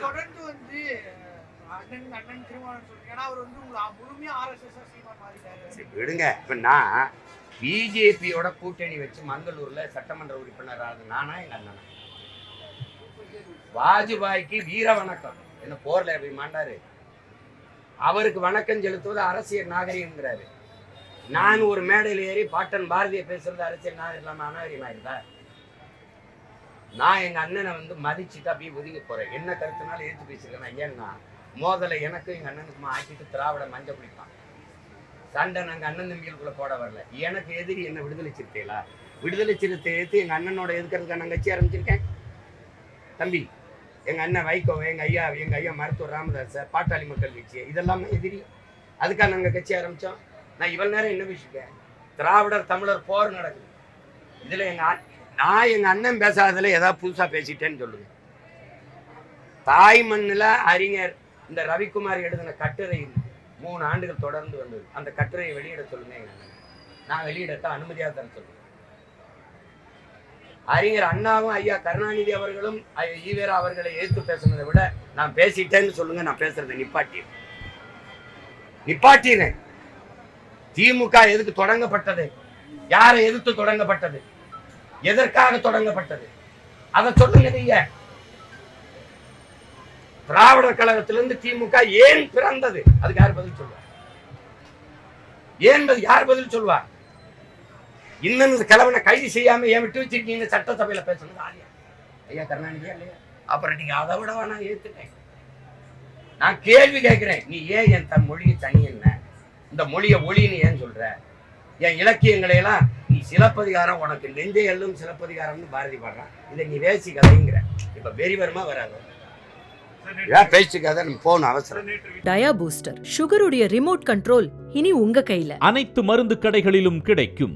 தொடர்ந்து வந்து அண்ணன் திருமாவளவன் சொல்றீங்க. ஏன்னா அவர் வந்து முழுமையா ஆர்எஸ்எஸ் சீமான் மாறிட்டாரு. விடுங்க. இப்ப நான் பிஜேபியோட கூட்டணி வச்சு மங்களூர்ல சட்டமன்ற உறுப்பினர் ஆகுது நானா எங்க அண்ணனா? வாஜ்பாய்க்கு வீர வணக்கம் என்ன போர்ல அப்படி மாண்டாரு. அவருக்கு வணக்கம் செலுத்துவது அரசியல் நாகரிகம்ங்கிறாரு. நான் ஒரு மேடையில் ஏறி பாட்டன் பாரதிய பேசுறது அரசியல் நாகரிகம் இல்லாம அநாகரிகமா இருந்தா? நான் எங்க அண்ணனை வந்து மதிச்சுட்டு அப்படியே ஒதுங்கி போறேன். என்ன கருத்துனாலும் எடுத்து பேசிருக்கேன். ஏன்னா மோதலை எனக்கும் எங்க அண்ணனுக்குமா ஆக்கிட்டு திராவிட மஞ்ச பிடிப்பான். சண்டை நாங்க அண்ணன் தம்பிகளுக்குள்ள போட வரல. எனக்கு எதிரி என்ன விடுதலை சிறுத்தைகளா? விடுதலை சிறுத்தை எடுத்து எங்க அண்ணனோட எதுக்கிறதுக்காக நான் கட்சி ஆரம்பிச்சிருக்கேன். தம்பி, எங்க அண்ணன் வைகோ, எங்க ஐயா மருத்துவர் ராமதாஸ், பாட்டாளி மக்கள் கட்சி, இதெல்லாம் எதிரி. அதுக்காக நாங்க கட்சி ஆரம்பிச்சோம். நான் இவ்வளவு நேரம் என்ன பேசிட்டேன்? திராவிடர் தமிழர் போர் நடக்குது. இதுல நான் எங்க அண்ணன் பேசாததுல ஏதாவது புதுசா பேசிட்டேன்னு சொல்லுங்க. தாய் மண்ணுல அறிஞர் இந்த ரவிக்குமார் எழுதின கட்டுரை 3 ஆண்டுகள் தொடர்ந்து வந்தது. அந்த கட்டுரையை வெளியிட சொல்லுங்க எங்க அண்ணன். நான் வெளியிடத்தான் அனுமதியாக தர சொல்லுவேன். அறிஞர் அண்ணாவும் ஐயா கருணாநிதி அவர்களும் ஈவேரா அவர்களை எதிர்த்து பேசுனதை விட நான் பேசிட்டேன்னு சொல்லுங்க. நான் பேசுறதை நிப்பாட்டினேன். திமுக எதுக்கு தொடங்கப்பட்டது? யாரை எதிர்த்து தொடங்கப்பட்டது? எதற்காக தொடங்கப்பட்டது? அதை சொல்லுங்க. நீங்க திராவிடர் கழகத்திலிருந்து திமுக ஏன் பிறந்தது? அதுக்கு யார் பதில் சொல்லுவார்? யார் பதில் சொல்லுவார்? இன்னும் கிழவனை கைது செய்யாம ஏன் விட்டு வச்சிருக்கீங்க? சட்டசபையில பேசணும் ஐயா கருணாநிதியா இல்லையா? அப்புறம் நீங்க அதை விட நான் ஏத்துட்டேன். நான் கேள்வி கேட்கிறேன். நீ ஏன் என் மொழியை தனி என்ன, இந்த மொழியை ஒளின்னு ஏன் சொல்ற? என் இலக்கியங்களை எல்லாம் நீ சிலப்பதிகாரம், உனக்கு நெஞ்சை எல்லும் சிலப்பதிகாரம்னு பாரதி பாடுறான். இதை நீ வேசி கதைங்கிற. இப்ப வெறிவரமா வராது. பேச்சுக்காக நம்ம போகணும் அவசரம். டயா பூஸ்டர் சுகருடைய ரிமோட் கண்ட்ரோல் இனி உங்க கையில. அனைத்து மருந்து கடைகளிலும் கிடைக்கும்.